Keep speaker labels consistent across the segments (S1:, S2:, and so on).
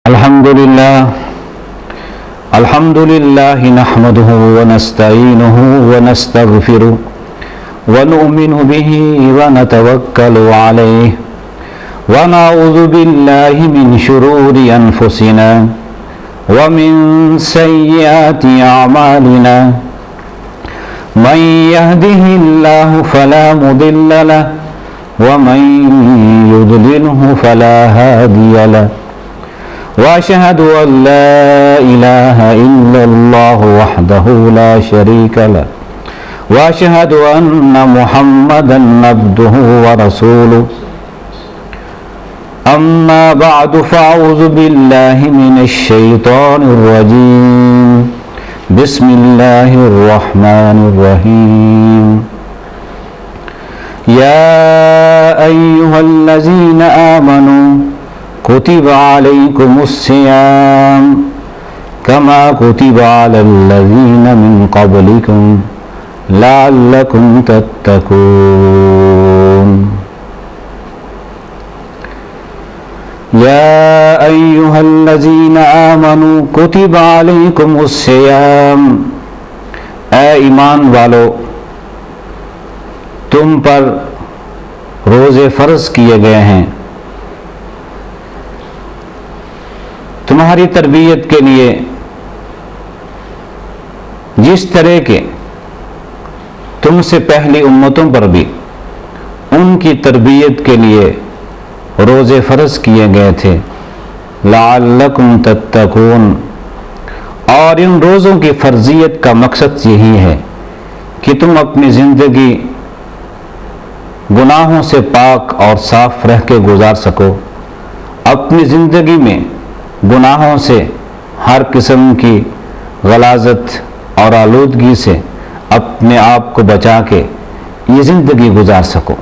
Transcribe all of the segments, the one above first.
S1: الحمد لله نحمده ونستعينه ونستغفره ونؤمن به ونتوكل عليه ونعوذ بالله من شرور أنفسنا ومن سيئات أعمالنا من يهده الله فلا مضل له ومن يضلله فلا هادي له وأشهد أن لا إله إلا الله وحده لا شريك له وأشهد أن محمدا عبده ورسوله أما بعد فأعوذ بالله من الشيطان الرجيم بسم الله الرحمن الرحيم يا أيها الذين آمنوا كتب عليكم الصيام كما كتب على الذين من قبلكم لعلكم تتقون يا أيها الذين آمنوا كتب عليكم الصيام اے ایمان والو تم پر روزے فرض کیے گئے ہیں تمہاری تربیت کے لیے جس طرح کے تم سے پہلی امتوں پر بھی ان کی تربیت کے لیے روزے فرض کیے گئے تھے لعلکم تتقون اور ان روزوں کی فرضیت کا مقصد یہی ہے کہ تم اپنی زندگی گناہوں سے پاک اور صاف رہ کے گزار سکو اپنی زندگی میں گناہوں سے ہر قسم کی غلاظت اور آلودگی سے اپنے آپ کو بچا کے یہ زندگی گزار سکو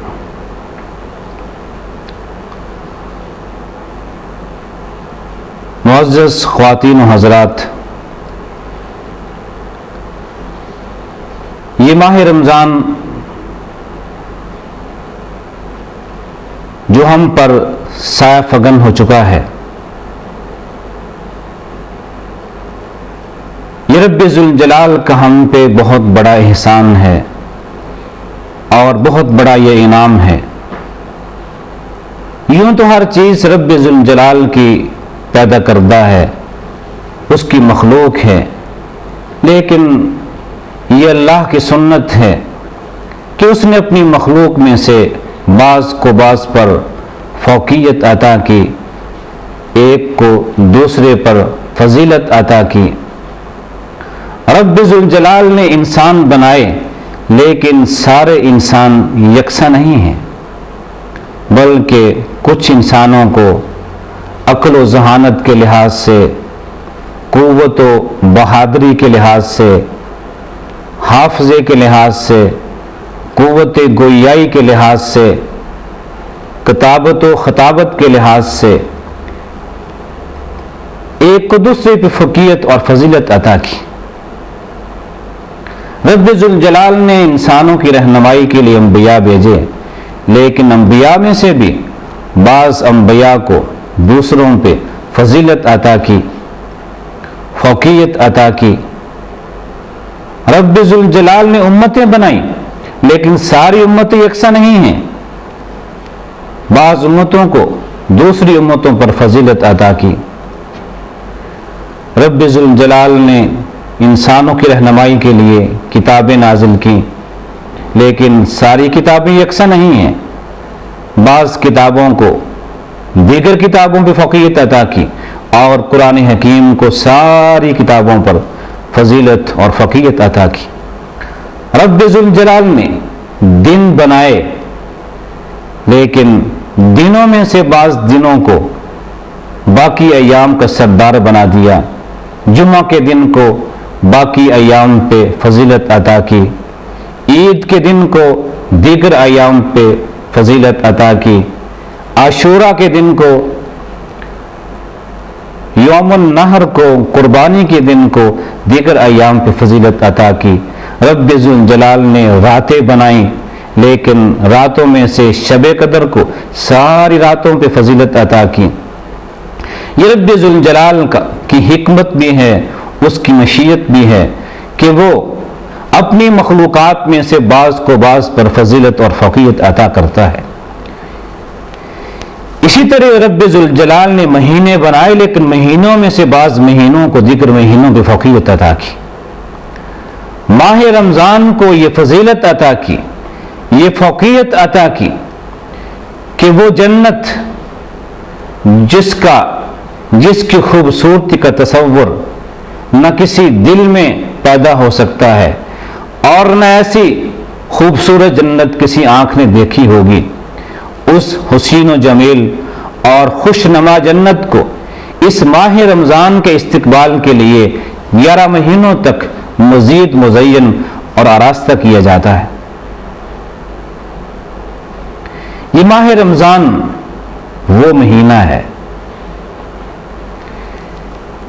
S1: معزز خواتین و حضرات، یہ ماہ رمضان جو ہم پر سایہ فگن ہو چکا ہے، یہ رب ذوالجلال کا ہم پہ بہت بڑا احسان ہے اور بہت بڑا یہ انعام ہے۔ یوں تو ہر چیز رب ذوالجلال کی پیدا کردہ ہے، اس کی مخلوق ہے، لیکن یہ اللہ کی سنت ہے کہ اس نے اپنی مخلوق میں سے بعض کو بعض پر فوقیت عطا کی، ایک کو دوسرے پر فضیلت عطا کی۔ رب ذوالجلال نے انسان بنائے لیکن سارے انسان یکساں نہیں ہیں، بلکہ کچھ انسانوں کو عقل و ذہانت کے لحاظ سے، قوت و بہادری کے لحاظ سے، حافظے کے لحاظ سے، قوت گویائی کے لحاظ سے، کتابت و خطابت کے لحاظ سے ایک کو دوسرے پہ فوقیت اور فضیلت عطا کی۔ رب ذوالجلال نے انسانوں کی رہنمائی کے لیے انبیاء بھیجے، لیکن انبیاء میں سے بھی بعض انبیاء کو دوسروں پہ فضیلت عطا کی، فوقیت عطا کی۔ رب ذوالجلال نے امتیں بنائیں لیکن ساری امتیں یکساں نہیں ہیں، بعض امتوں کو دوسری امتوں پر فضیلت عطا کی۔ رب ذوالجلال نے انسانوں کی رہنمائی کے لیے کتابیں نازل کی، لیکن ساری کتابیں یکساں نہیں ہیں، بعض کتابوں کو دیگر کتابوں پہ فوقیت عطا کی اور قرآن حکیم کو ساری کتابوں پر فضیلت اور فوقیت عطا کی۔ رب ذوالجلال نے دن بنائے لیکن دنوں میں سے بعض دنوں کو باقی ایام کا سردار بنا دیا، جمعہ کے دن کو باقی ایام پہ فضیلت عطا کی، عید کے دن کو دیگر ایام پہ فضیلت عطا کی، عاشورہ کے دن کو، یوم النحر کو، قربانی کے دن کو دیگر ایام پہ فضیلت عطا کی۔ رب ذوالجلال نے راتیں بنائیں لیکن راتوں میں سے شب قدر کو ساری راتوں پہ فضیلت عطا کی۔ یہ رب ذوالجلال کی حکمت بھی ہے، اس کی مشیت بھی ہے کہ وہ اپنی مخلوقات میں سے بعض کو بعض پر فضیلت اور فوقیت عطا کرتا ہے۔ اسی طرح رب ذوالجلال نے مہینے بنائے، لیکن مہینوں میں سے بعض مہینوں کو ذکر مہینوں کی فوقیت عطا کی۔ ماہ رمضان کو یہ فضیلت عطا کی، یہ فوقیت عطا کی کہ وہ جنت جس کی خوبصورتی کا تصور نہ کسی دل میں پیدا ہو سکتا ہے اور نہ ایسی خوبصورت جنت کسی آنکھ نے دیکھی ہوگی، اس حسین و جمیل اور خوش نما جنت کو اس ماہ رمضان کے استقبال کے لیے 11 مہینوں تک مزید مزین اور آراستہ کیا جاتا ہے۔ یہ ماہ رمضان وہ مہینہ ہے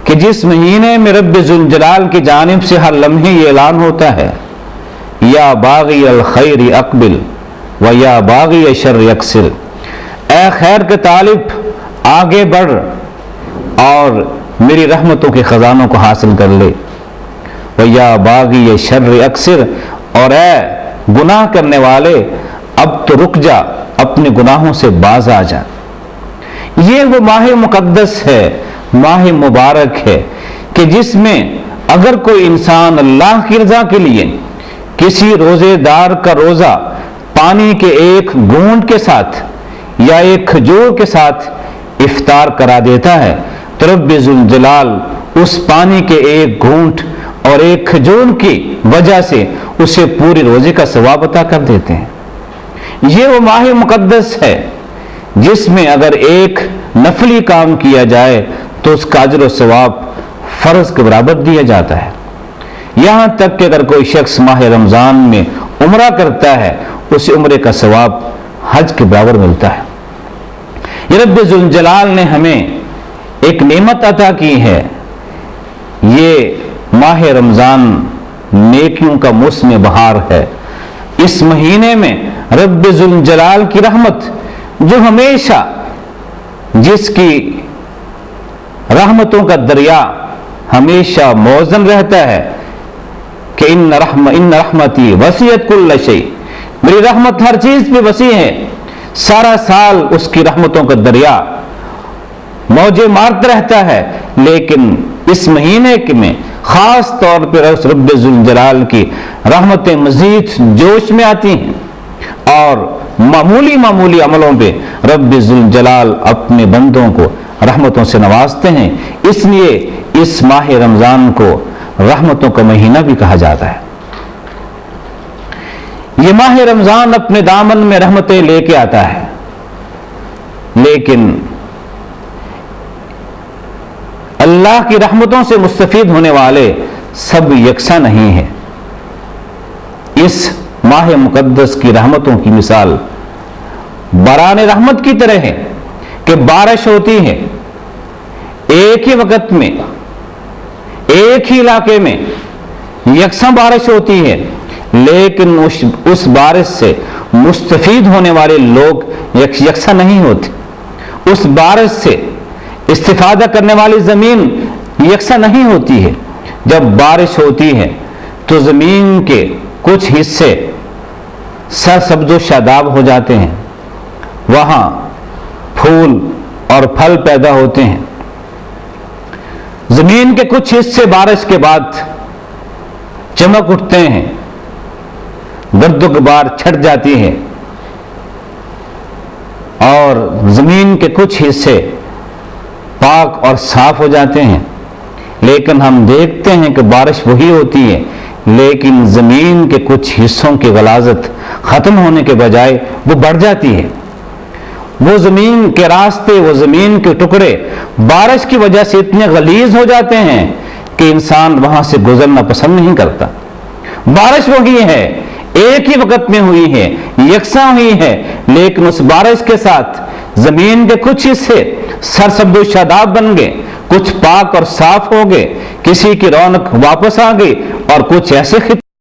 S1: کہ جس مہینے میں رب ذوالجلال کی جانب سے ہر لمحے یہ اعلان ہوتا ہے، یا باغی الخیر اقبل و یا باغی الشر اقصر، اے خیر کے طالب آگے بڑھ اور میری رحمتوں کے خزانوں کو حاصل کر لے، و یا باغی الشر اقصر، اور اے گناہ کرنے والے اب تو رک جا، اپنے گناہوں سے باز آ جا۔ یہ وہ ماہ مقدس ہے، ماہ مبارک ہے کہ جس میں اگر کوئی انسان اللہ کی رضا کے لیے کسی روزے دار کا روزہ پانی کے ایک گھونٹ کے ساتھ یا ایک کھجور کے ساتھ افطار کرا دیتا ہے تو رب ذوالجلال اس پانی کے ایک گھونٹ اور ایک کھجور کی وجہ سے اسے پوری روزے کا ثواب عطا کر دیتے ہیں۔ یہ وہ ماہ مقدس ہے جس میں اگر ایک نفلی کام کیا جائے تو اس کا اجر و ثواب فرض کے برابر دیا جاتا ہے، یہاں تک کہ اگر کوئی شخص ماہ رمضان میں عمرہ کرتا ہے اسے عمرے کا ثواب حج کے برابر ملتا ہے۔ یہ رب ذوالجلال نے ہمیں ایک نعمت عطا کی ہے، یہ ماہ رمضان نیکیوں کا موسم بہار ہے۔ اس مہینے میں رب ذوالجلال کی رحمت جو ہمیشہ جس کی رحمتوں کا دریا ہمیشہ موزن رہتا ہے کہ ان رحمتی وسعت کل شیء، میری رحمت ہر چیز پہ وسیع ہے، سارا سال اس کی رحمتوں کا دریا موجیں مارتا رہتا ہے، لیکن اس مہینے میں خاص طور پر رب ذوالجلال کی رحمتیں مزید جوش میں آتی ہیں اور معمولی عملوں پہ رب ذوالجلال اپنے بندوں کو رحمتوں سے نوازتے ہیں، اس لیے اس ماہ رمضان کو رحمتوں کا مہینہ بھی کہا جاتا ہے۔ یہ ماہ رمضان اپنے دامن میں رحمتیں لے کے آتا ہے، لیکن اللہ کی رحمتوں سے مستفید ہونے والے سب یکساں نہیں ہیں۔ اس ماہ مقدس کی رحمتوں کی مثال باران رحمت کی طرح ہے کہ بارش ہوتی ہے ایک ہی وقت میں ایک ہی علاقے میں یکساں بارش ہوتی ہے، لیکن اس بارش سے مستفید ہونے والے لوگ یکساں نہیں ہوتے، اس بارش سے استفادہ کرنے والی زمین یکساں نہیں ہوتی ہے۔ جب بارش ہوتی ہے تو زمین کے کچھ حصے سرسبز و شاداب ہو جاتے ہیں، وہاں پھول اور پھل پیدا ہوتے ہیں۔ زمین کے کچھ حصے بارش کے بعد چمک اٹھتے ہیں، گرد و غبار چھٹ جاتی ہے اور زمین کے کچھ حصے پاک اور صاف ہو جاتے ہیں، لیکن ہم دیکھتے ہیں کہ بارش وہی ہوتی ہے، لیکن زمین کے کچھ حصوں کی غلاظت ختم ہونے کے بجائے وہ بڑھ جاتی ہے۔ وہ زمین کے راستے، وہ زمین کے ٹکڑے بارش کی وجہ سے اتنے غلیظ ہو جاتے ہیں کہ انسان وہاں سے گزرنا پسند نہیں کرتا۔ بارش وہی ہے، ایک ہی وقت میں ہوئی ہے، یکساں ہوئی ہے، لیکن اس بارش کے ساتھ زمین کے کچھ حصے سرسبز و شاداب بن گئے، کچھ پاک اور صاف ہو گئے، کسی کی رونق واپس آ گئی اور کچھ ایسے